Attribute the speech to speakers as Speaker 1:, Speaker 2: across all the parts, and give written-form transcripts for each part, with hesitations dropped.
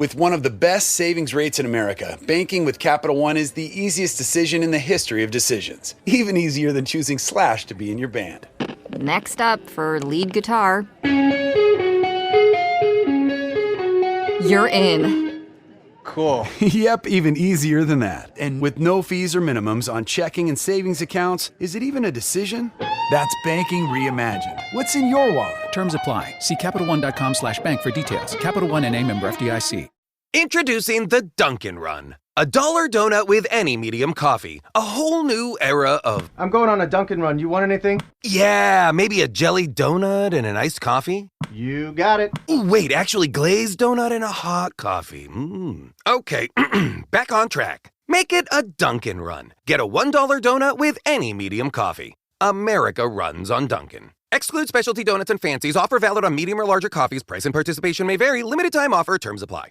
Speaker 1: With one of the best savings rates in America, banking with Capital One is the easiest decision in the history of decisions. Even easier than choosing Slash to be in your band.
Speaker 2: Next up for lead guitar. You're in.
Speaker 3: Cool.
Speaker 1: Yep, even easier than that. And with no fees or minimums on checking and savings accounts, is it even a decision? That's banking reimagined. What's in your wallet?
Speaker 4: Terms apply. See CapitalOne.com/bank for details. Capital One N.A. member FDIC.
Speaker 5: Introducing the Dunkin' Run. A $1 donut with any medium coffee. A whole new era of...
Speaker 3: I'm going on a Dunkin' Run. You want anything?
Speaker 5: Yeah, maybe a jelly donut and an iced coffee?
Speaker 3: You got it.
Speaker 5: Ooh, wait, actually glazed donut and a hot coffee. Okay, back on track. Make it a Dunkin' Run. Get a $1 donut with any medium coffee. America runs on Dunkin'. Exclude specialty donuts and fancies. Offer valid on medium or larger coffees. Price and participation may vary. Limited time offer. Terms apply.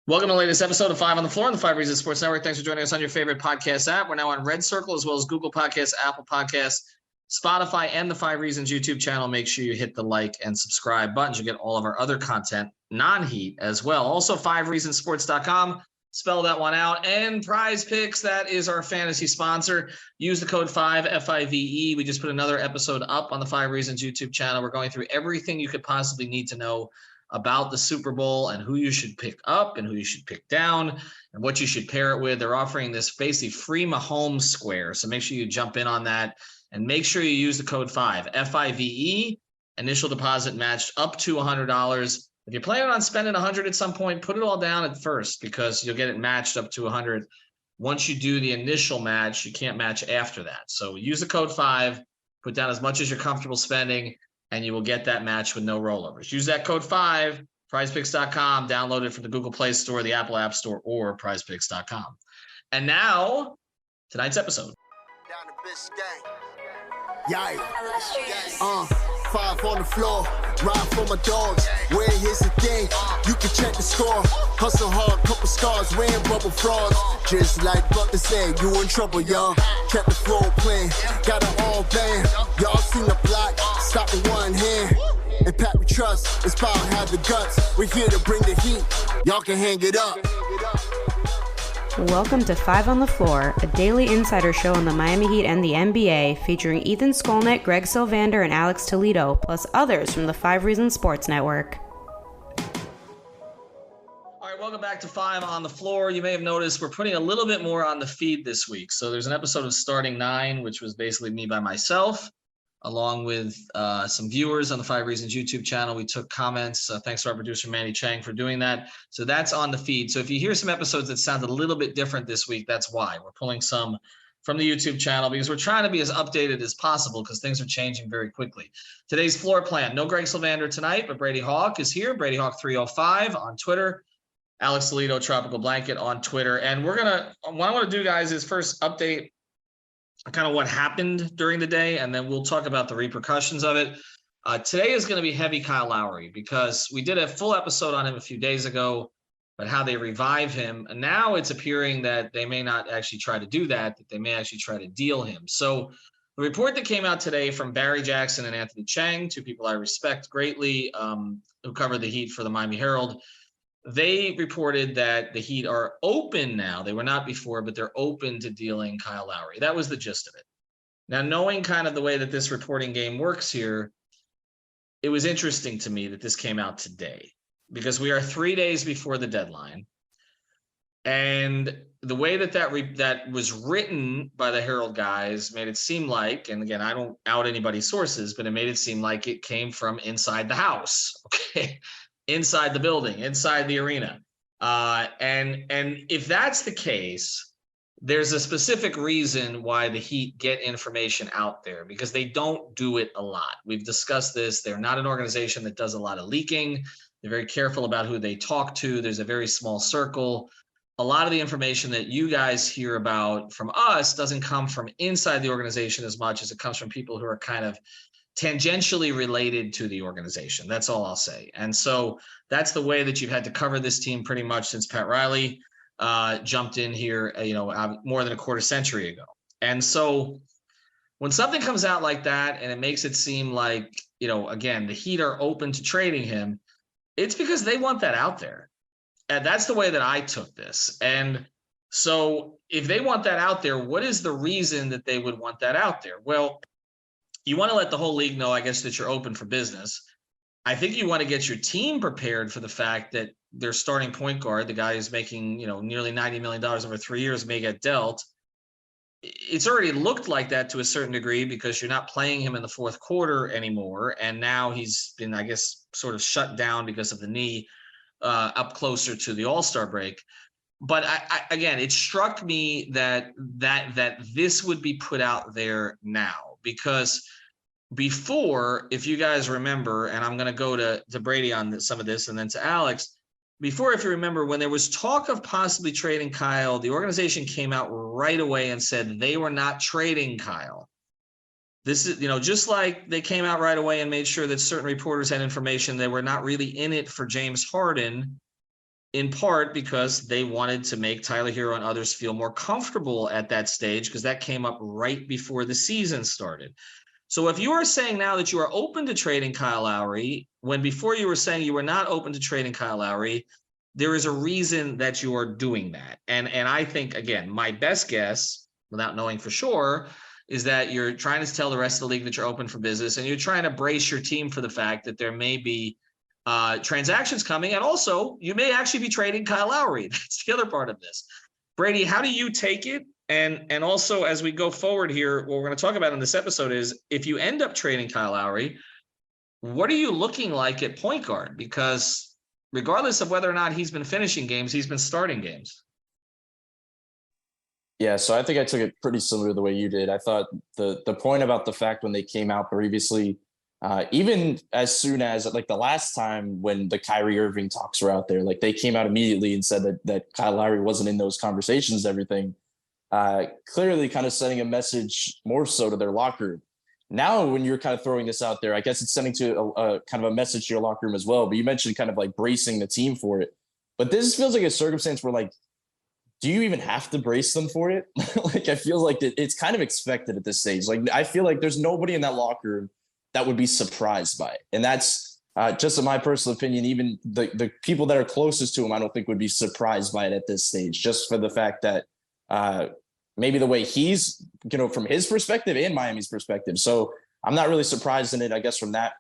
Speaker 6: Welcome to the latest episode of 5 on the Floor on the 5 Reasons Sports Network. Thanks for joining us on your favorite podcast app. We're now on Red Circle as well as Google Podcasts, Apple Podcasts, Spotify, and the 5 Reasons YouTube channel. Make sure you hit the like and subscribe buttons. You get all of our other content, non-heat as well. Also, 5reasonsports.com. Spell that one out. And Prize Picks, that is our fantasy sponsor. Use the code 5, F-I-V-E. We just put another episode up on the 5 Reasons YouTube channel. We're going through everything you could possibly need to know about the Super Bowl and who you should pick up and who you should pick down and what you should pair it with. They're offering this basically free Mahomes square. So make sure you jump in on that and make sure you use the code 5, F-I-V-E. Initial deposit matched up to $100. If you're planning on spending $100 at some point, put it all down at first because you'll get it matched up to $100. Once you do the initial match, you can't match after that. So use the code 5, put down as much as you're comfortable spending, and you will get that match with no rollovers. Use that code 5, prizepicks.com, download it from the Google Play Store, the Apple App Store, or prizepicks.com. And now, tonight's episode.
Speaker 7: Down to Biscayne. Yikes. 5 on the floor, ride for my dogs. Where here's the thing, you can check the score. Hustle hard, couple scars, wearing rubber frauds. Just like Butler said, you in trouble, y'all. Kept the floor playing, got it all banned. Y'all seen the block, stop with one hand. And Pat we trust, it's power, have the guts. We're here to bring the heat, y'all can hang it up.
Speaker 8: Welcome to 5 on the Floor, a daily insider show on the Miami Heat and the NBA, featuring Ethan Skolnick, Greg Sylvander, and Alex Toledo, plus others from the 5 Reasons Sports Network.
Speaker 6: All right, welcome back to 5 on the Floor. You may have noticed we're putting a little bit more on the feed this week. So there's an episode of Starting 9, which was basically me by myself, along with some viewers on the 5 Reasons YouTube channel. We took comments. Thanks to our producer, Manny Chang, for doing that. So that's on the feed. So if you hear some episodes that sound a little bit different this week, that's why. We're pulling some from the YouTube channel because we're trying to be as updated as possible because things are changing very quickly. Today's floor plan, no Greg Sylvander tonight, but Brady Hawk is here. Brady Hawk 305 on Twitter. Alex Toledo, Tropical Blanket on Twitter. And what I want to do, guys, is first update kind of what happened during the day, and then we'll talk about the repercussions of it. Today is going to be heavy Kyle Lowry because we did a full episode on him a few days ago, but how they revive him. And now it's appearing that they may not actually try to do that they may actually try to deal him. So the report that came out today from Barry Jackson and Anthony Chang, two people I respect greatly, who covered the Heat for the Miami Herald, they reported that the Heat are open now. They were not before, but they're open to dealing Kyle Lowry. That was the gist of it. Now, knowing kind of the way that this reporting game works here, it was interesting to me that this came out today because we are 3 days before the deadline. And the way that was written by the Herald guys made it seem like, and again, I don't out anybody's sources, but it made it seem like it came from inside the house. Okay. Inside the building, inside the arena. And if that's the case, there's a specific reason why the Heat get information out there because they don't do it a lot. We've discussed this. They're not an organization that does a lot of leaking. They're very careful about who they talk to. There's a very small circle. A lot of the information that you guys hear about from us doesn't come from inside the organization as much as it comes from people who are kind of tangentially related to the organization. That's all I'll say. And so that's the way that you've had to cover this team pretty much since Pat Riley jumped in here, more than a quarter century ago. And so when something comes out like that and it makes it seem like, again, the Heat are open to trading him, it's because they want that out there. And that's the way that I took this. And so if they want that out there, what is the reason that they would want that out there? Well, you want to let the whole league know, I guess, that you're open for business. I think you want to get your team prepared for the fact that their starting point guard, the guy who's making, nearly $90 million over 3 years, may get dealt. It's already looked like that to a certain degree because you're not playing him in the fourth quarter anymore. And now he's been, I guess, sort of shut down because of the knee up closer to the All-Star break. But again, it struck me that this would be put out there now, because before, if you guys remember, and I'm going to go to Brady on some of this and then to Alex, before, if you remember, when there was talk of possibly trading Kyle, the organization came out right away and said they were not trading Kyle. This is, just like they came out right away and made sure that certain reporters had information, they were not really in it for James Harden, in part because they wanted to make Tyler Hero and others feel more comfortable at that stage, because that came up right before the season started. So if you are saying now that you are open to trading Kyle Lowry, when before you were saying you were not open to trading Kyle Lowry, there is a reason that you are doing that. And I think, again, my best guess, without knowing for sure, is that you're trying to tell the rest of the league that you're open for business, and you're trying to brace your team for the fact that there may be transactions coming. And also, you may actually be trading Kyle Lowry. That's the other part of this. Brady, how do you take it? And also, as we go forward here, what we're going to talk about in this episode is, if you end up trading Kyle Lowry, what are you looking like at point guard? Because regardless of whether or not he's been finishing games, he's been starting games.
Speaker 9: Yeah, so I think I took it pretty similar to the way you did. I thought the point about the fact when they came out previously, even as soon as like the last time when the Kyrie Irving talks were out there, like they came out immediately and said that Kyle Lowry wasn't in those conversations, everything. Clearly kind of sending a message more so to their locker room. Now, when you're kind of throwing this out there, I guess it's sending to a kind of a message to your locker room as well. But you mentioned kind of like bracing the team for it. But this feels like a circumstance where, like, do you even have to brace them for it? Like, I feel like it's kind of expected at this stage. Like, I feel like there's nobody in that locker room that would be surprised by it. And that's just in my personal opinion, even the people that are closest to him, I don't think would be surprised by it at this stage, just for the fact that maybe the way he's, from his perspective and Miami's perspective. So I'm not really surprised in it, I guess, from that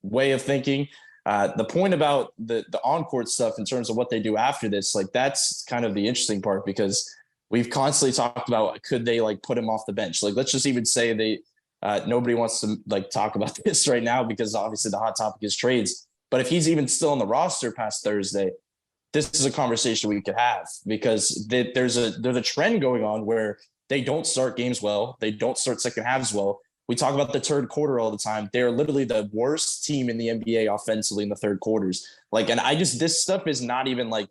Speaker 9: way of thinking. The point about the on-court stuff in terms of what they do after this, like that's kind of the interesting part, because we've constantly talked about, could they like put him off the bench? Like, let's just even say nobody wants to like talk about this right now, because obviously the hot topic is trades. But if he's even still on the roster past Thursday, this is a conversation we could have, because there's a trend going on where they don't start games well. They don't start second halves well. We talk about the third quarter all the time. They're literally the worst team in the NBA offensively in the third quarters. Like, and this stuff is not even like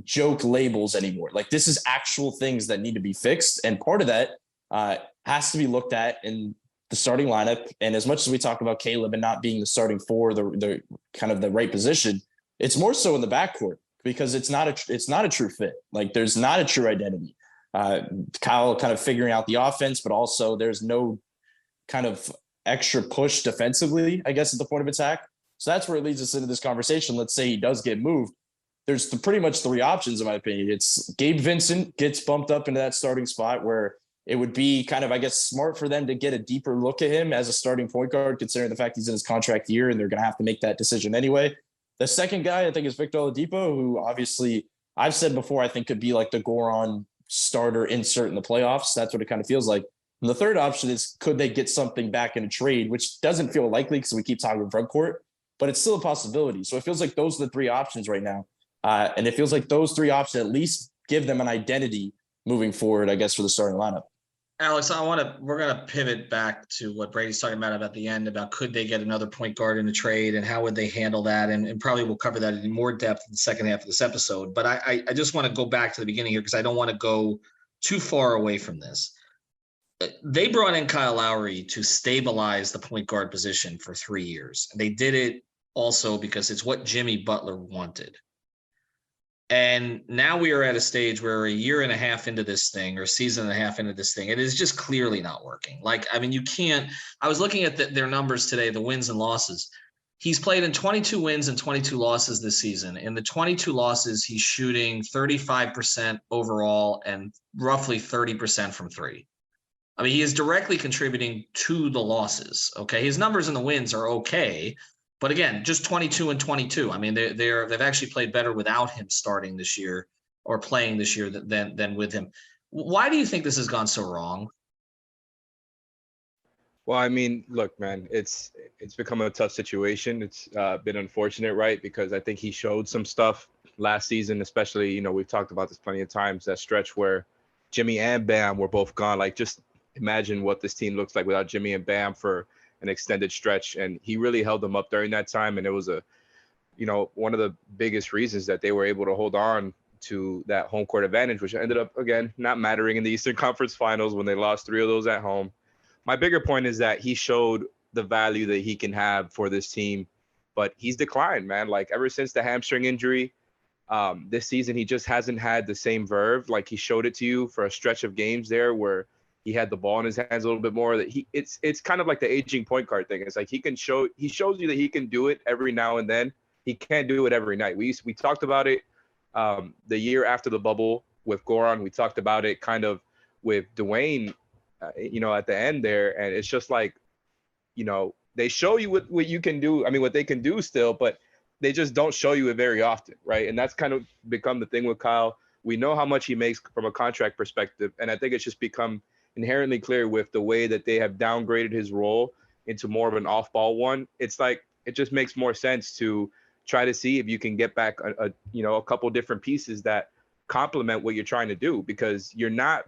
Speaker 9: joke labels anymore. Like, this is actual things that need to be fixed. And part of that has to be looked at in the starting lineup. And as much as we talk about Caleb and not being the starting four, the kind of the right position, it's more so in the backcourt, because it's not a true fit. Like, there's not a true identity. Kyle kind of figuring out the offense, but also there's no kind of extra push defensively, I guess, at the point of attack. So that's where it leads us into this conversation. Let's say he does get moved. There's pretty much three options, in my opinion. It's Gabe Vincent gets bumped up into that starting spot, where it would be kind of, I guess, smart for them to get a deeper look at him as a starting point guard, considering the fact he's in his contract year and they're going to have to make that decision anyway. The second guy, I think, is Victor Oladipo, who obviously I've said before, I think could be like the Goran starter insert in the playoffs. That's what it kind of feels like. And the third option is, could they get something back in a trade, which doesn't feel likely because we keep talking front court, but it's still a possibility. So it feels like those are the three options right now. And it feels like those three options at least give them an identity moving forward, I guess, for the starting lineup.
Speaker 6: Alex, we're going to pivot back to what Brady's talking about the end, about could they get another point guard in the trade and how would they handle that? And probably we'll cover that in more depth in the second half of this episode. But I just want to go back to the beginning here, because I don't want to go too far away from this. They brought in Kyle Lowry to stabilize the point guard position for 3 years. And they did it also because it's what Jimmy Butler wanted. And now we are at a stage where a year and a half into this thing, or a season and a half into this thing, it is just clearly not working. Like, I mean, you can't – I was looking at their numbers today, the wins and losses. He's played in 22 wins and 22 losses this season. In the 22 losses, he's shooting 35% overall and roughly 30% from three. I mean, he is directly contributing to the losses. Okay. His numbers in the wins are okay. But again, just 22 and 22. I mean, they've actually played better without him starting this year or playing this year than with him. Why do you think this has gone so wrong?
Speaker 10: Well, I mean, look, man, it's become a tough situation. It's been unfortunate, right? Because I think he showed some stuff last season, especially, you know, we've talked about this plenty of times, that stretch where Jimmy and Bam were both gone. Like, just imagine what this team looks like without Jimmy and Bam for an extended stretch. And he really held them up during that time. And it was one of the biggest reasons that they were able to hold on to that home court advantage, which ended up, again, not mattering in the Eastern Conference Finals when they lost 3 of those at home. My bigger point is that he showed the value that he can have for this team, but he's declined, man. Like, ever since the hamstring injury, this season, he just hasn't had the same verve. Like, he showed it to you for a stretch of games there where he had the ball in his hands a little bit more. That it's kind of like the aging point guard thing. It's like he shows you that he can do it every now and then. He can't do it every night. We talked about it the year after the bubble with Goran. We talked about it kind of with Dwayne. At the end there, and it's just like, they show you what you can do. I mean, what they can do still, but they just don't show you it very often, right? And that's kind of become the thing with Kyle. We know how much he makes from a contract perspective, and I think it's just become inherently clear with the way that they have downgraded his role into more of an off-ball one. It's like, it just makes more sense to try to see if you can get back a couple different pieces that complement what you're trying to do, because you're not,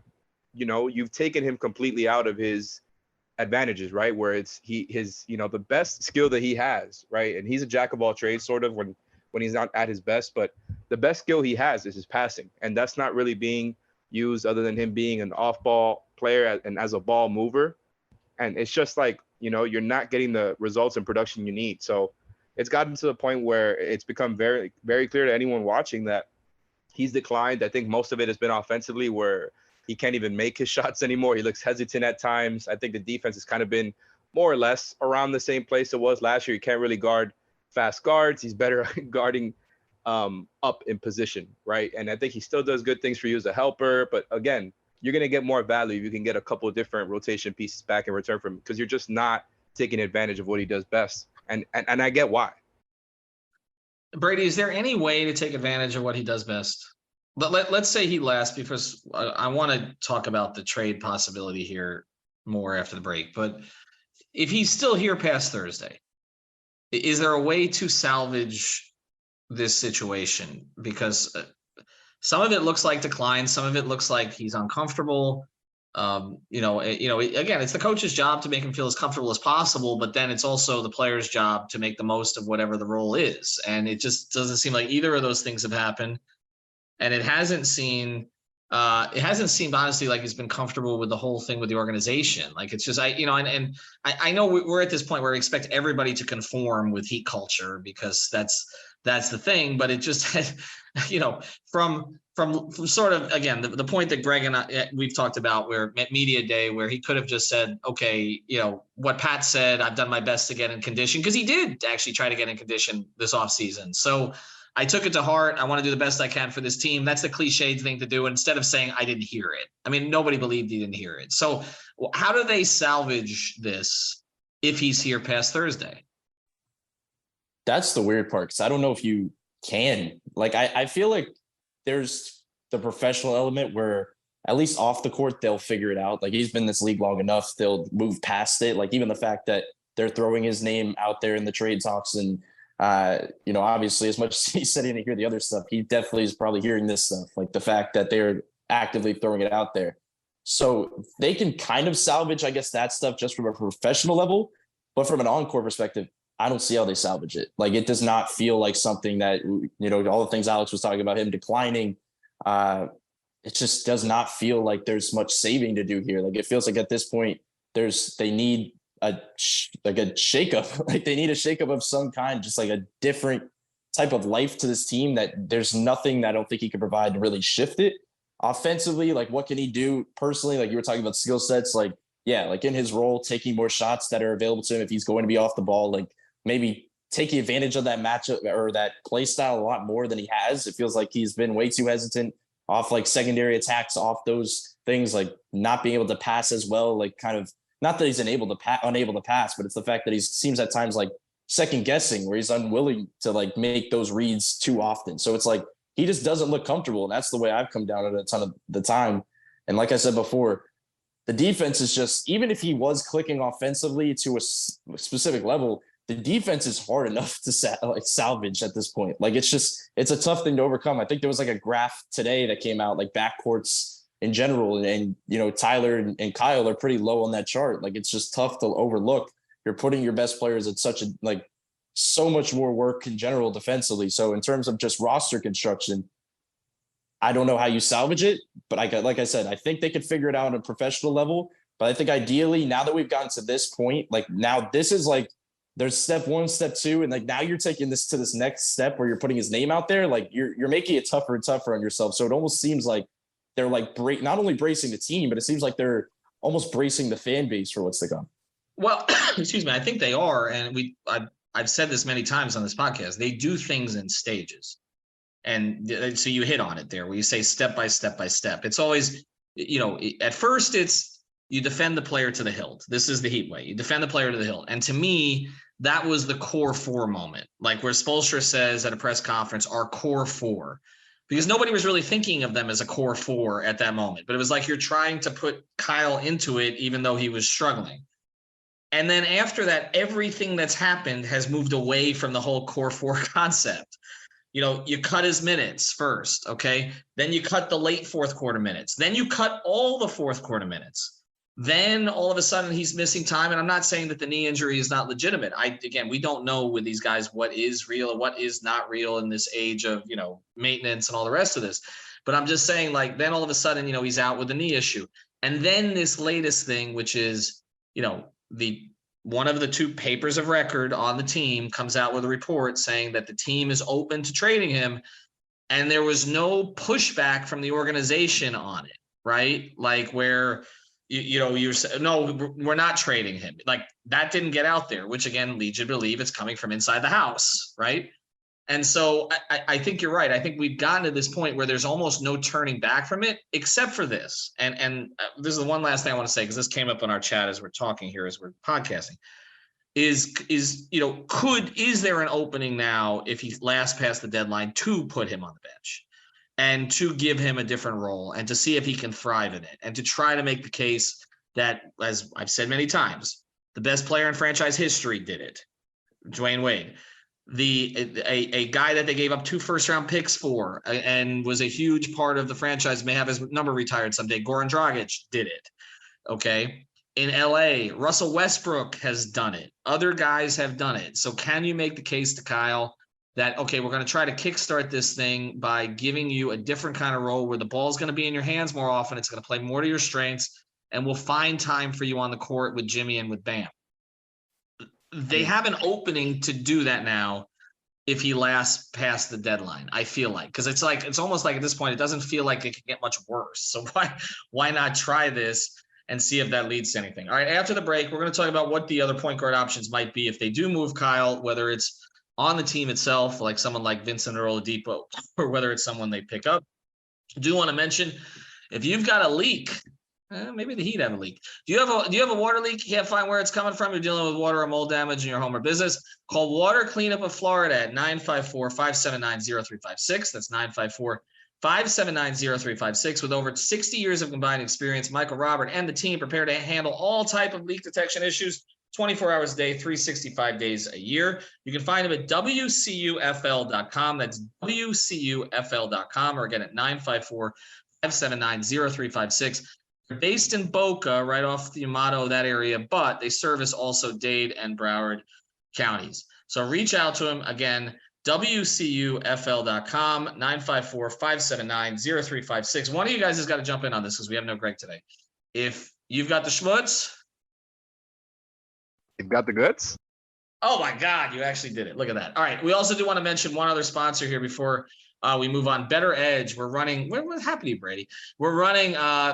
Speaker 10: you've taken him completely out of his advantages, right? Where it's the best skill that he has, right? And he's a jack of all trades sort of when he's not at his best, but the best skill he has is his passing. And that's not really being used other than him being an off-ball player and as a ball mover. And it's just like, you're not getting the results and production you need. So it's gotten to the point where it's become very, very clear to anyone watching that he's declined. I think most of it has been offensively, where he can't even make his shots anymore. He looks hesitant at times. I think the defense has kind of been more or less around the same place it was last year. He can't really guard fast guards. He's better guarding up in position, right? And I think he still does good things for you as a helper. But again, you're going to get more value if you can get a couple of different rotation pieces back in return from him, because you're just not taking advantage of what he does best. And I get why.
Speaker 6: Brady, is there any way to take advantage of what he does best? But let's say he lasts, because I want to talk about the trade possibility here more after the break. But if he's still here past Thursday, is there a way to salvage this situation? Because some of it looks like decline. Some of it looks like he's uncomfortable. Again, it's the coach's job to make him feel as comfortable as possible, but then it's also the player's job to make the most of whatever the role is. And it just doesn't seem like either of those things have happened. And it hasn't seemed honestly like he's been comfortable with the whole thing with the organization. Like, it's just, I know we're at this point where we expect everybody to conform with Heat culture, because that's the thing. But it just, from sort of, again, the point that Greg and we've talked about, where at media day, where he could have just said, okay, what Pat said, I've done my best to get in condition, because he did actually try to get in condition this offseason. So I took it to heart. I want to do the best I can for this team. That's the cliched thing to do, instead of saying I didn't hear it. I mean, nobody believed he didn't hear it. So how do they salvage this if he's here past Thursday?
Speaker 9: That's the weird part, because I don't know if you can. Like, I feel like there's the professional element where, at least off the court, they'll figure it out. Like, he's been in this league long enough, they'll move past it. Like, even the fact that they're throwing his name out there in the trade talks, and obviously, as much as he said he didn't hear the other stuff, he definitely is probably hearing this stuff, like the fact that they're actively throwing it out there. So they can kind of salvage, I guess, that stuff just from a professional level. But from an on-court perspective, I don't see how they salvage it. Like, it does not feel like something that, all the things Alex was talking about, him declining, it just does not feel like there's much saving to do here. Like, it feels like at this point, they need a shakeup. Like, they need a shakeup of some kind, just like a different type of life to this team, that there's nothing that I don't think he can provide to really shift it. Offensively, like, what can he do personally? Like, you were talking about skill sets, like, yeah, like in his role, taking more shots that are available to him if he's going to be off the ball, like maybe taking advantage of that matchup or that play style a lot more than he has. It feels like he's been way too hesitant off like secondary attacks, off those things, like not being able to pass as well, like kind of not that he's unable to pass, but it's the fact that he seems at times like second guessing where he's unwilling to like make those reads too often. So it's like he just doesn't look comfortable. And that's the way I've come down at a ton of the time. And like I said before, the defense is just, even if he was clicking offensively to a specific level, the defense is hard enough to salvage at this point. Like it's a tough thing to overcome. I think there was like a graph today that came out, like backcourts in general, and you know, Tyler and Kyle are pretty low on that chart. Like it's just tough to overlook. You're putting your best players at such a so much more work in general defensively. So in terms of just roster construction, I don't know how you salvage it, but like I said, I think they could figure it out on a professional level. But I think ideally, now that we've gotten to this point, like now this is like there's step one, step two, and like now you're taking this to this next step where you're putting his name out there. Like you're making it tougher and tougher on yourself. So it almost seems like they're like not only bracing the team, but it seems like they're almost bracing the fan base for what's to come.
Speaker 6: Well, excuse me, I think they are, and I've said this many times on this podcast. They do things in stages. And so you hit on it there where you say step by step by step. It's always, you know, at first it's you defend the player to the hilt. This is the Heat way. You defend the player to the hilt. And to me, that was the core four moment, like where Spoelstra says at a press conference, our core four, because nobody was really thinking of them as a core four at that moment. But it was like you're trying to put Kyle into it, even though he was struggling. And then after that, everything that's happened has moved away from the whole core four concept. You know, you cut his minutes first, okay? Then you cut the late fourth quarter minutes. Then you cut all the fourth quarter minutes. Then all of a sudden he's missing time. And I'm not saying that the knee injury is not legitimate. Again, we don't know with these guys what is real and what is not real in this age of, you know, maintenance and all the rest of this. But I'm just saying, like, then all of a sudden, you know, he's out with a knee issue. And then this latest thing, which is, you know, one of the two papers of record on the team comes out with a report saying that the team is open to trading him. And there was no pushback from the organization on it, right? Like where, you're saying, no, we're not trading him. Like that didn't get out there, which again, leads you to believe it's coming from inside the house, right? And so I think you're right. I think we've gotten to this point where there's almost no turning back from it, except for this. And this is the one last thing I want to say, because this came up in our chat as we're talking here, as we're podcasting, is there an opening now if he lasts past the deadline to put him on the bench and to give him a different role and to see if he can thrive in it and to try to make the case that, as I've said many times, the best player in franchise history did it, Dwayne Wade. A guy that they gave up 2 first-round picks for and was a huge part of the franchise, may have his number retired someday. Goran Dragic did it, okay? In LA, Russell Westbrook has done it. Other guys have done it. So can you make the case to Kyle that, okay, we're going to try to kickstart this thing by giving you a different kind of role where the ball's going to be in your hands more often, it's going to play more to your strengths, and we'll find time for you on the court with Jimmy and with Bam. They have an opening to do that now if he lasts past the deadline, I feel like, because it's almost like at this point, it doesn't feel like it can get much worse. So why not try this and see if that leads to anything? All right, after the break, we're going to talk about what the other point guard options might be if they do move Kyle, whether it's on the team itself, like someone like Vincent Oladipo, or whether it's someone they pick up. I do want to mention, if you've got a leak, maybe the Heat have a leak. Do you have a water leak? You can't find where it's coming from. You're dealing with water or mold damage in your home or business. Call Water Cleanup of Florida at 954-579-0356. That's 954-579-0356. With over 60 years of combined experience, Michael Robert and the team prepare to handle all type of leak detection issues 24 hours a day, 365 days a year. You can find them at WCUFL.com. That's WCUFL.com, or again at 954-579-0356. They're based in Boca, right off the Amato, that area, but they service also Dade and Broward counties. So reach out to them. Again, WCUFL.com, 954-579-0356. One of you guys has got to jump in on this because we have no Greg today. If you've got the schmutz.
Speaker 10: You've got the goods?
Speaker 6: Oh, my God, you actually did it. Look at that. All right, we also do want to mention one other sponsor here before We move on. Better Edge. What happened to you, Brady? We're running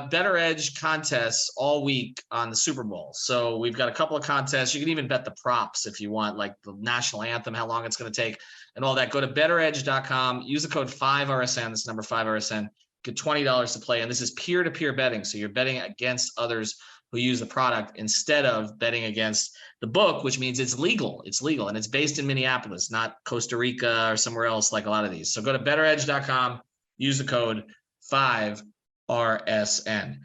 Speaker 6: Better Edge contests all week on the Super Bowl. So we've got a couple of contests. You can even bet the props if you want, like the national anthem, how long it's going to take, and all that. Go to betteredge.com. Use the code 5RSN. This number 5RSN. Get $20 to play. And this is peer-to-peer betting. So you're betting against others who use the product instead of betting against the book, which means it's legal. It's legal, and it's based in Minneapolis, not Costa Rica or somewhere else like a lot of these. So go to betteredge.com, use the code 5RSN.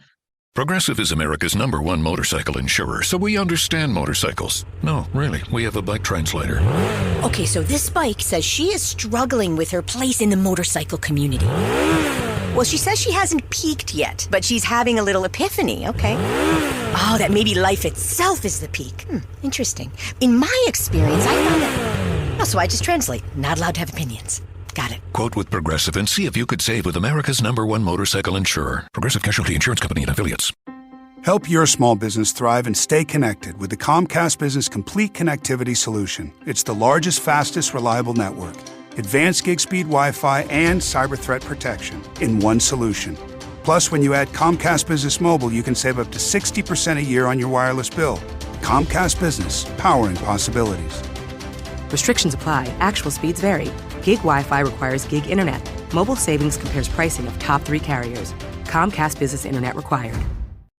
Speaker 11: Progressive is America's #1 motorcycle insurer, so we understand motorcycles. No, really, we have a bike translator.
Speaker 12: Okay, so this bike says she is struggling with her place in the motorcycle community. Well, she says she hasn't peaked yet, but she's having a little epiphany, okay? Oh, that maybe life itself is the peak. Interesting. In my experience, I found that... Oh, so I just translate. Not allowed to have opinions. Got it.
Speaker 11: Quote with Progressive and see if you could save with America's #1 motorcycle insurer. Progressive Casualty Insurance Company and Affiliates.
Speaker 1: Help your small business thrive and stay connected with the Comcast Business Complete Connectivity Solution. It's the largest, fastest, reliable network. Advanced gig speed Wi-Fi and cyber threat protection in one solution. Plus, when you add Comcast Business Mobile, you can save up to 60% a year on your wireless bill. Comcast Business, powering possibilities.
Speaker 13: Restrictions apply. Actual speeds vary. Gig Wi-Fi requires gig internet. Mobile savings compares pricing of top 3 carriers. Comcast Business Internet required.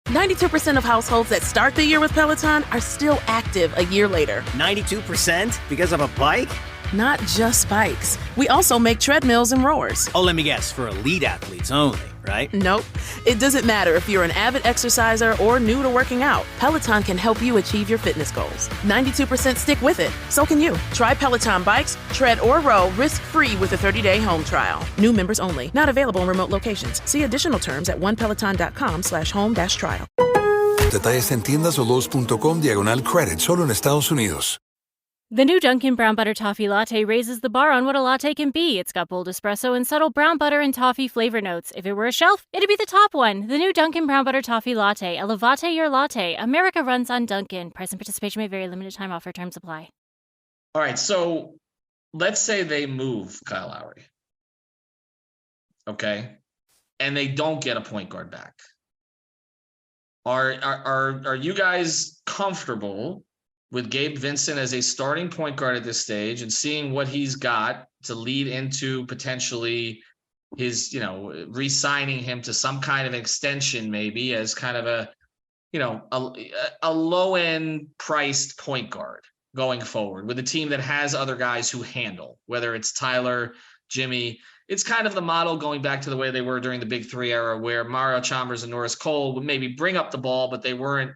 Speaker 14: 92% of households that start the year with Peloton are still active a year later.
Speaker 15: 92% because of a bike?
Speaker 14: Not just bikes. We also make treadmills and rowers.
Speaker 15: Oh, let me guess, for elite athletes only, right?
Speaker 14: Nope. It doesn't matter if you're an avid exerciser or new to working out. Peloton can help you achieve your fitness goals. 92% stick with it. So can you. Try Peloton bikes, tread or row risk-free with a 30-day home trial. New members only. Not available in remote locations. See additional terms at onepeloton.com/home-trial.
Speaker 16: Detalles en tiendas o dos.com/credit, solo en Estados Unidos.
Speaker 17: The new Dunkin' Brown Butter Toffee Latte raises the bar on what a latte can be. It's got bold espresso and subtle brown butter and toffee flavor notes. If it were a shelf, it'd be the top one. The new Dunkin' Brown Butter Toffee Latte. Elevate your latte. America runs on Dunkin'. Price and participation may vary. Limited time offer. Terms apply.
Speaker 6: All right, so let's say they move Kyle Lowry. Okay? And they don't get a point guard back. Are you guys comfortable with Gabe Vincent as a starting point guard at this stage and seeing what he's got to lead into potentially his, re-signing him to some kind of extension, maybe as kind of a low-end priced point guard going forward with a team that has other guys who handle, whether it's Tyler, Jimmy. It's kind of the model going back to the way they were during the Big Three era, where Mario Chalmers and Norris Cole would maybe bring up the ball, but they weren't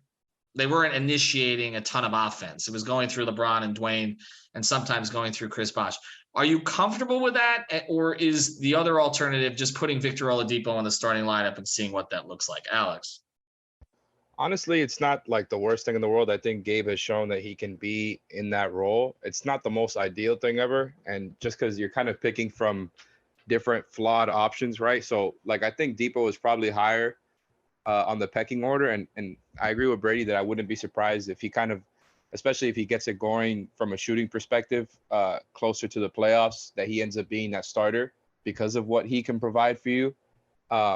Speaker 6: initiating a ton of offense. It was going through LeBron and Dwayne and sometimes going through Chris Bosh. Are you comfortable with that? Or is the other alternative just putting Victor Oladipo in the starting lineup and seeing what that looks like? Alex?
Speaker 10: Honestly, it's not like the worst thing in the world. I think Gabe has shown that he can be in that role. It's not the most ideal thing ever. And just because you're kind of picking from different flawed options, right? So I think Depot is probably higher on the pecking order. And I agree with Brady that I wouldn't be surprised if he especially if he gets it going from a shooting perspective, closer to the playoffs, that he ends up being that starter because of what he can provide for you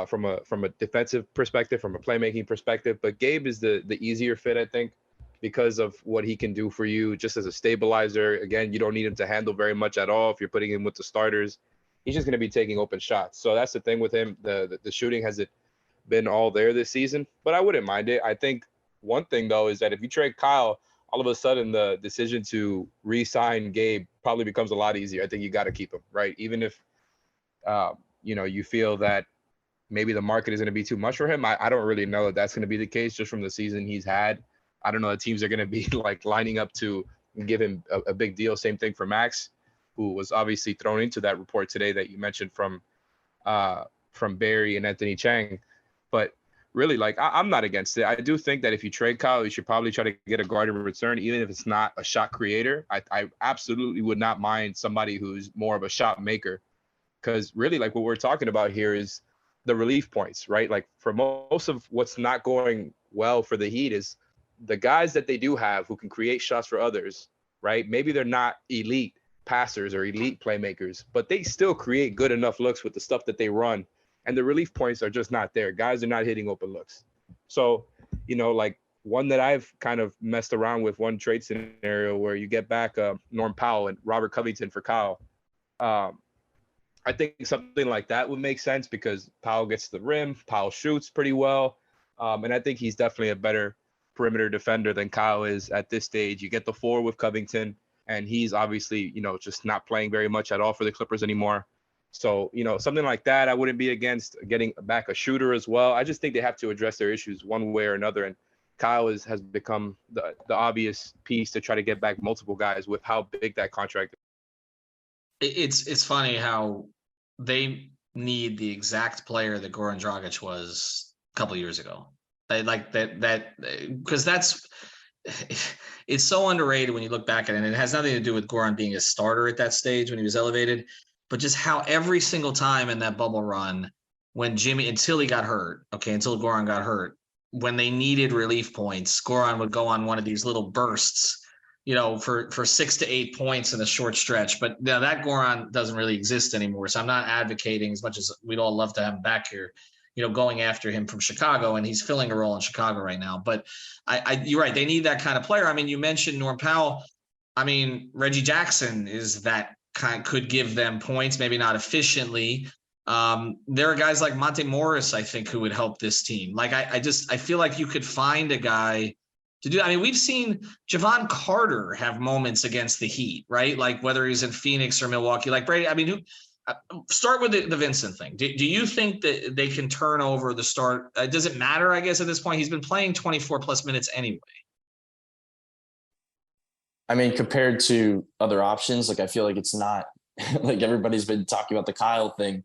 Speaker 10: from a defensive perspective, from a playmaking perspective. But Gabe is the easier fit, I think, because of what he can do for you just as a stabilizer. Again, you don't need him to handle very much at all if you're putting him with the starters. He's just going to be taking open shots. So that's the thing with him. The shooting hasn't been all there this season, but I wouldn't mind it. I think one thing, though, is that if you trade Kyle, all of a sudden the decision to re-sign Gabe probably becomes a lot easier. I think you got to keep him, right? Even if, you feel that maybe the market is going to be too much for him. I don't really know that that's going to be the case just from the season he's had. I don't know that teams are going to be lining up to give him a big deal. Same thing for Max, who was obviously thrown into that report today that you mentioned from Barry and Anthony Chang. But really, I'm not against it. I do think that if you trade Kyle, you should probably try to get a guard in return, even if it's not a shot creator. I absolutely would not mind somebody who's more of a shot maker, because really, what we're talking about here is the relief points, right? For most of what's not going well for the Heat is the guys that they do have who can create shots for others, right? Maybe they're not elite passers or elite playmakers, but they still create good enough looks with the stuff that they run. And the relief points are just not there. Guys are not hitting open looks. So, like one that I've kind of messed around with, one trade scenario where you get back Norm Powell and Robert Covington for Kyle. I think something like that would make sense because Powell gets to the rim, Powell shoots pretty well. And I think he's definitely a better perimeter defender than Kyle is at this stage. You get the 4 with Covington, and he's obviously, just not playing very much at all for the Clippers anymore. So, something like that, I wouldn't be against getting back a shooter as well. I just think they have to address their issues one way or another. And Kyle has become the obvious piece to try to get back multiple guys with how big that contract is.
Speaker 6: It's funny how they need the exact player that Goran Dragic was a couple of years ago. They like that because it's so underrated when you look back at it. And it has nothing to do with Goran being a starter at that stage when he was elevated, but just how every single time in that bubble run when until he got hurt, until Goran got hurt, when they needed relief points, Goran would go on one of these little bursts, for 6 to 8 points in a short stretch. But now that Goran doesn't really exist anymore. So I'm not advocating, as much as we'd all love to have him back here, going after him from Chicago, and he's filling a role in Chicago right now. But you're right. They need that kind of player. I mean, you mentioned Norm Powell. I memean, Reggie Jackson is that kind, could give them points, maybe not efficiently. There are guys like Monte Morris, I think, who would help this team. Like, I feel like you could find a guy to do. I mean, we've seen Javon Carter have moments against the Heat, right? Like whether he's in Phoenix or Milwaukee, like Brady. I mean, start with the Vincent thing. Do you think that they can turn over the start? Does it matter, I guess, at this point? He's been playing 24 plus minutes anyway.
Speaker 9: I mean, compared to other options, like I feel like it's not like everybody's been talking about the Kyle thing.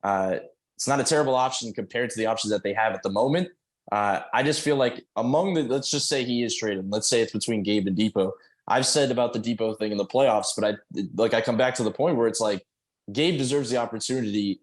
Speaker 9: It's not a terrible option compared to the options that they have at the moment. I just feel like let's just say he is traded. Let's say it's between Gabe and Depot. I've said about the Depot thing in the playoffs, but I come back to the point where it's like Gabe deserves the opportunity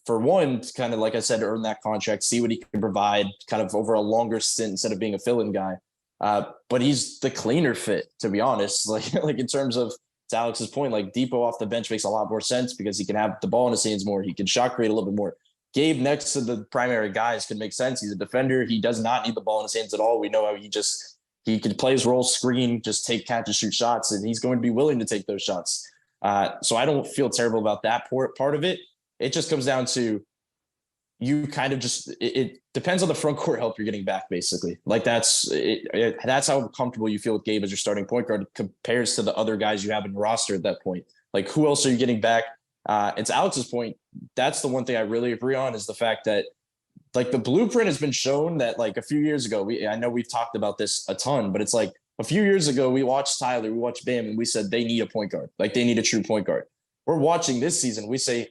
Speaker 9: for one to kind of, like I said, earn that contract, see what he can provide kind of over a longer stint instead of being a fill-in guy. But he's the cleaner fit, to be honest. Like in terms of, to Alex's point, like Depot off the bench makes a lot more sense because he can have the ball in his hands more. He can shot create a little bit more. Gabe next to the primary guys could make sense. He's a defender. He does not need the ball in his hands at all. We know how he can play his role, screen, just take catch and shoot shots, and he's going to be willing to take those shots. So I don't feel terrible about that part of it. It just comes down to you kind of just, it depends on the front court help you're getting back, basically. Like that's how comfortable you feel with Gabe as your starting point guard compares to the other guys you have in your roster at that point. Like who else are you getting back? And to Alex's point, that's the one thing I really agree on is the fact that like the blueprint has been shown that like a few years ago, I know we've talked about this a ton, but it's like a few years ago, we watched Tyler, we watched Bam, and we said they need a point guard. Like they need a true point guard. We're watching this season. We say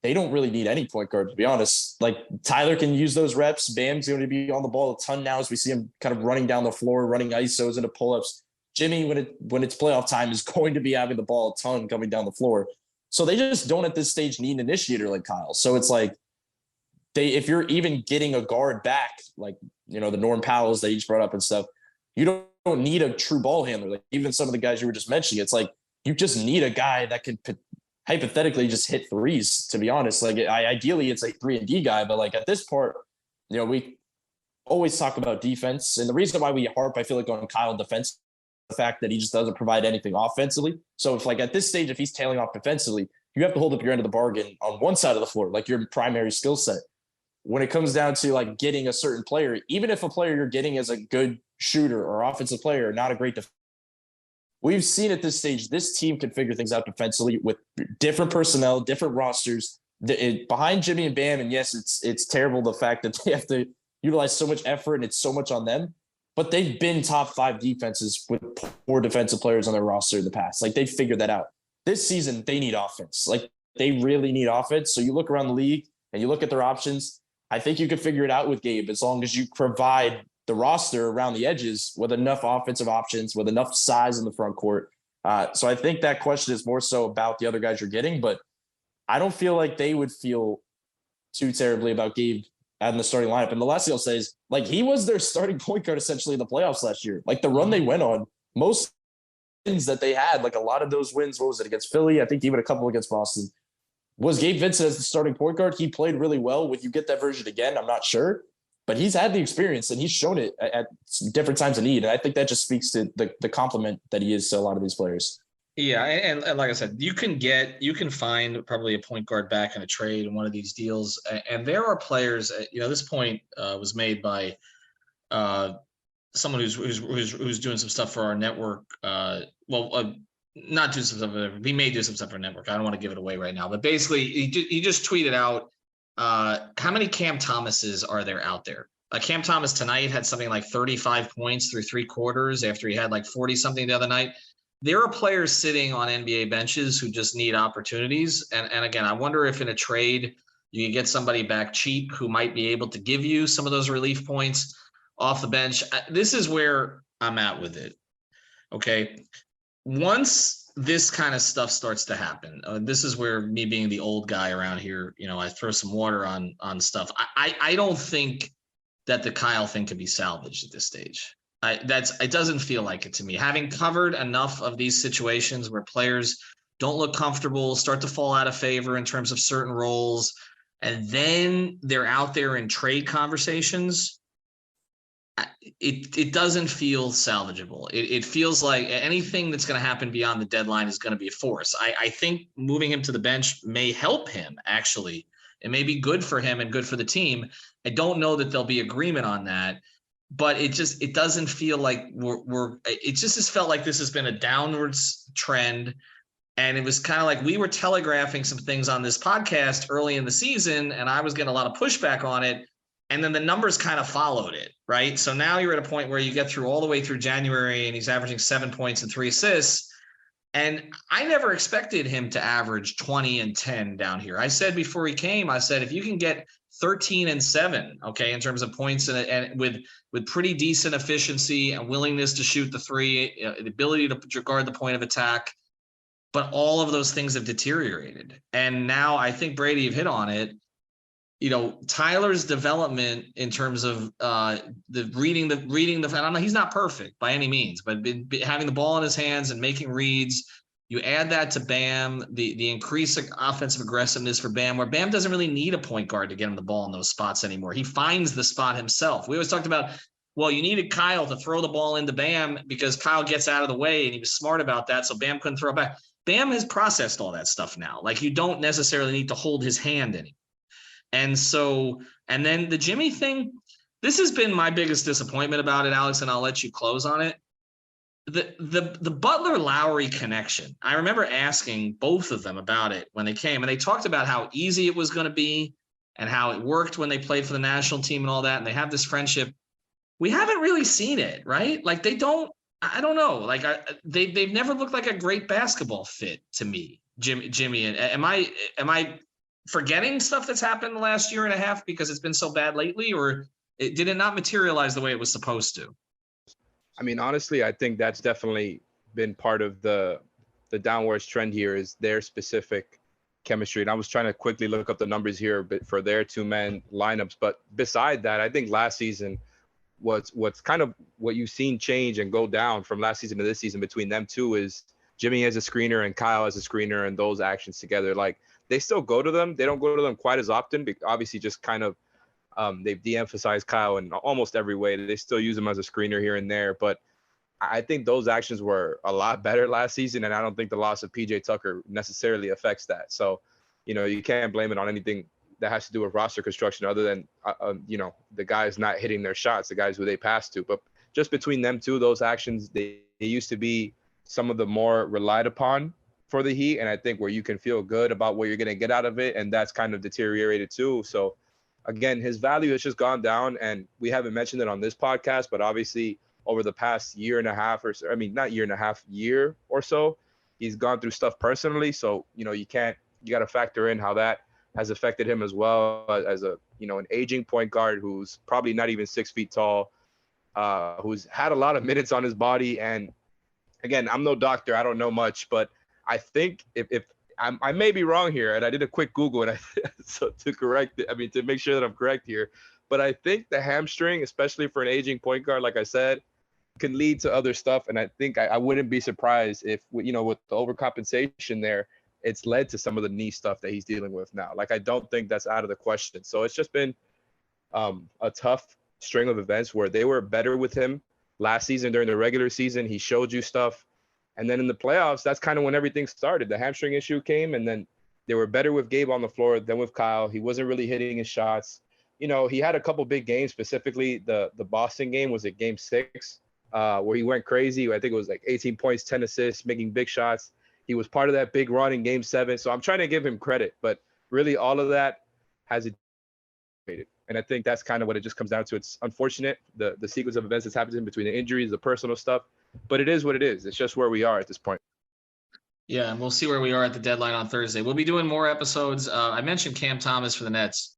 Speaker 9: they don't really need any point guard, to be honest. Like Tyler can use those reps. Bam's going to be on the ball a ton now as we see him kind of running down the floor, running ISOs into pull-ups. Jimmy, when it's playoff time, is going to be having the ball a ton coming down the floor. So they just don't at this stage need an initiator like Kyle. So it's like if you're even getting a guard back, like, the Norm Powells that you just brought up and stuff, you don't need a true ball handler. Like even some of the guys you were just mentioning, it's like you just need a guy that can hypothetically just hit threes, to be honest. Like ideally it's a 3-and-D guy, but like at this part, we always talk about defense. And the reason why we harp, I feel like, on Kyle defense, the fact that he just doesn't provide anything offensively. So if like at this stage, if he's tailing off defensively, you have to hold up your end of the bargain on one side of the floor, like your primary skill set. When it comes down to like getting a certain player, even if a player you're getting is a good shooter or offensive player, not a great defender, we've seen at this stage, this team can figure things out defensively with different personnel, different rosters behind Jimmy and Bam. And yes, it's terrible, the fact that they have to utilize so much effort and it's so much on them, but they've been top 5 defenses with poor defensive players on their roster in the past. Like they've figured that out. This season, they need offense. Like they really need offense. So you look around the league and you look at their options. I think you could figure it out with Gabe as long as you provide the roster around the edges with enough offensive options, with enough size in the front court. So I think that question is more so about the other guys you're getting, but I don't feel like they would feel too terribly about Gabe in the starting lineup. And the last thing I'll say is, like, he was their starting point guard essentially in the playoffs last year. Like the run they went on, most wins that they had, like a lot of those wins, what was it, against Philly? I think even a couple against Boston. Was Gabe Vincent as the starting point guard? He played really well. Would you get that version again? I'm not sure. But he's had the experience and he's shown it at different times of need. And I think that just speaks to the compliment that he is to a lot of these players.
Speaker 6: Yeah, and like I said, you can find probably a point guard back in a trade in one of these deals. And there are players, this point was made by someone who's doing some stuff for our network. Not do some stuff. He may do some stuff for our network. I don't want to give it away right now, but basically he just tweeted out how many Cam Thomases are there out there. Cam Thomas tonight had something like 35 points through 3 quarters after he had like 40 something the other night. There are players sitting on NBA benches who just need opportunities. And again, I wonder if in a trade you can get somebody back cheap who might be able to give you some of those relief points off the bench. This is where I'm at with it. Okay. Once this kind of stuff starts to happen, this is where me being the old guy around here, I throw some water on stuff. I don't think that the Kyle thing can be salvaged at this stage. It doesn't feel like it to me. Having covered enough of these situations where players don't look comfortable, start to fall out of favor in terms of certain roles, and then they're out there in trade conversations, it doesn't feel salvageable. It feels like anything that's going to happen beyond the deadline is going to be a force. I think moving him to the bench may help him, actually. It may be good for him and good for the team. I don't know that there'll be agreement on that. But it doesn't feel like it just has felt like this has been a downwards trend. And it was kind of like we were telegraphing some things on this podcast early in the season, and I was getting a lot of pushback on it. And then the numbers kind of followed it, right? So now you're at a point where you get through all the way through January and he's averaging 7 points and 3 assists. And I never expected him to average 20 and 10 down here. I said before he came, I said, if you can get 13 and 7, okay, in terms of points and with pretty decent efficiency and willingness to shoot the 3, the ability to guard the point of attack, but all of those things have deteriorated. And now I think Brady, you've hit on it. Tyler's development in terms of the reading, I don't know, he's not perfect by any means, but having the ball in his hands and making reads. You add that to Bam, the increased offensive aggressiveness for Bam, where Bam doesn't really need a point guard to get him the ball in those spots anymore. He finds the spot himself. We always talked about, well, you needed Kyle to throw the ball into Bam because Kyle gets out of the way, and he was smart about that, so Bam couldn't throw it back. Bam has processed all that stuff now. Like, you don't necessarily need to hold his hand anymore. And then the Jimmy thing, this has been my biggest disappointment about it, Alex, and I'll let you close on it. The Butler Lowry connection. I remember asking both of them about it when they came, and they talked about how easy it was going to be and how it worked when they played for the national team and all that. And they have this friendship. We haven't really seen it, right? Like, I don't know. Like, they've never looked like a great basketball fit to me, Jimmy. And am I forgetting stuff that's happened the last year and a half because it's been so bad lately, or did it not materialize the way it was supposed to?
Speaker 10: I mean, honestly, I think that's definitely been part of the downwards trend here is their specific chemistry. And I was trying to quickly look up the numbers here for their 2-man lineups. But beside that, I think last season what's kind of what you've seen change and go down from last season to this season between them two is Jimmy as a screener and Kyle as a screener, and those actions together. Like, they still go to them. They don't go to them quite as often, obviously just kind of they've de-emphasized Kyle in almost every way. They still use him as a screener here and there, but I think those actions were a lot better last season, and I don't think the loss of PJ Tucker necessarily affects that. So, you can't blame it on anything that has to do with roster construction other than, the guys not hitting their shots, the guys who they pass to. But just between them two, those actions, they used to be some of the more relied upon for the Heat, and I think where you can feel good about what you're going to get out of it, and that's kind of deteriorated too. So, again, his value has just gone down, and we haven't mentioned it on this podcast, but obviously over the past year and a half or so, I mean, not year and a half, year or so, he's gone through stuff personally. So, you got to factor in how that has affected him as well as an aging point guard who's probably not even 6 feet tall, who's had a lot of minutes on his body. And again, I'm no doctor. I don't know much, but I think if I may be wrong here, and I did a quick Google and to correct it. I mean, to make sure that I'm correct here, but I think the hamstring, especially for an aging point guard, like I said, can lead to other stuff. And I think I wouldn't be surprised if, you know, with the overcompensation there, it's led to some of the knee stuff that he's dealing with now. Like, I don't think that's out of the question. So it's just been a tough string of events where they were better with him last season during the regular season. He showed you stuff. And then in the playoffs, that's kind of when everything started. The hamstring issue came, and then they were better with Gabe on the floor than with Kyle. He wasn't really hitting his shots. You know, he had a couple big games, specifically the Boston game was at game 6, where he went crazy. I think it was like 18 points, 10 assists, making big shots. He was part of that big run in game 7. So I'm trying to give him credit, but really all of that has it. And I think that's kind of what it just comes down to. It's unfortunate, the sequence of events that's happened to him between the injuries, the personal stuff, but it is what it is. It's just where we are at this point.
Speaker 6: Yeah, and we'll see where we are at the deadline on Thursday. We'll be doing more episodes. I mentioned Cam Thomas for the Nets.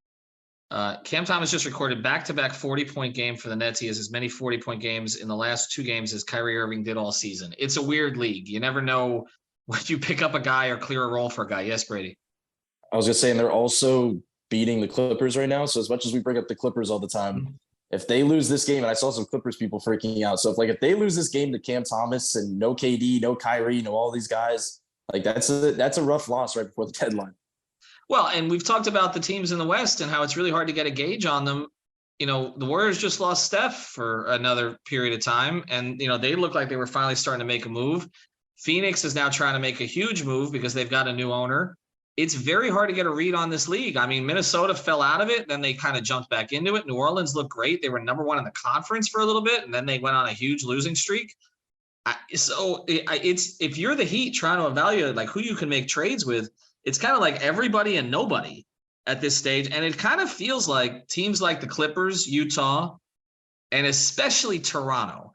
Speaker 6: Cam Thomas just recorded back-to-back 40-point game for the Nets. He has as many 40-point games in the last 2 games as Kyrie Irving did all season. It's a weird league. You never know when you pick up a guy or clear a role for a guy. Yes, Brady?
Speaker 9: I was just saying they're also beating the Clippers right now. So as much as we bring up the Clippers all the time, if they lose this game, and I saw some Clippers people freaking out. So if they lose this game to Cam Thomas and no KD, no Kyrie, no all these guys, like that's a rough loss right before the deadline.
Speaker 6: Well, and we've talked about the teams in the West and how it's really hard to get a gauge on them. You know, the Warriors just lost Steph for another period of time, and, you know, they look like they were finally starting to make a move. Phoenix is now trying to make a huge move because they've got a new owner. It's very hard to get a read on this league. I mean, Minnesota fell out of it, then they kind of jumped back into it. New Orleans looked great. They were number 1 in the conference for a little bit, and then they went on a huge losing streak. So it's if you're the Heat trying to evaluate like who you can make trades with, it's kind of like everybody and nobody at this stage. And it kind of feels like teams like the Clippers, Utah, and especially Toronto.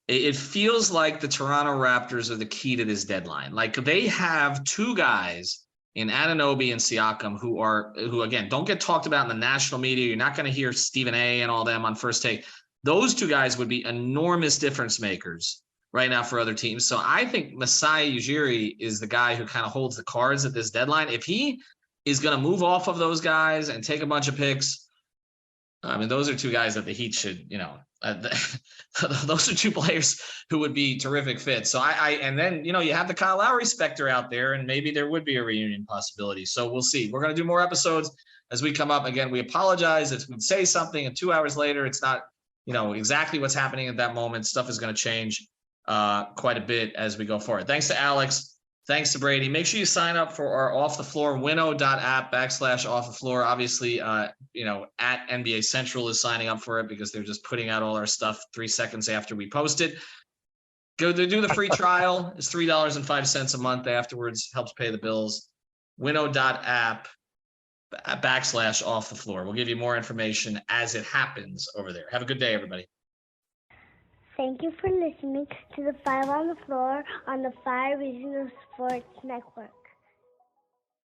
Speaker 6: It feels like the Toronto Raptors are the key to this deadline. Like, they have 2 guys in Anunoby and Siakam who again, don't get talked about in the national media. You're not going to hear Stephen A and all them on First Take. Those 2 guys would be enormous difference makers right now for other teams. So I think Masai Ujiri is the guy who kind of holds the cards at this deadline. If he is going to move off of those guys and take a bunch of picks, I mean, those are 2 guys that the Heat should, you know, those are 2 players who would be terrific fits. So and then, you know, you have the Kyle Lowry specter out there, and maybe there would be a reunion possibility. So we'll see. We're going to do more episodes as we come up. Again, we apologize if we say something and 2 hours later, it's not, you know, exactly what's happening at that moment. Stuff is going to change quite a bit as we go forward. Thanks to Alex. Thanks to Brady. Make sure you sign up for our Off the Floor, winnow.app/off the floor. Obviously, you know, at NBA Central is signing up for it because they're just putting out all our stuff 3 seconds after we post it. Go to do the free trial. It's $3.05 a month afterwards. Helps pay the bills. winnow.app/off the floor. We'll give you more information as it happens over there. Have a good day, everybody.
Speaker 18: Thank you for listening to the 5 on the Floor on the 5 Regional Sports Network.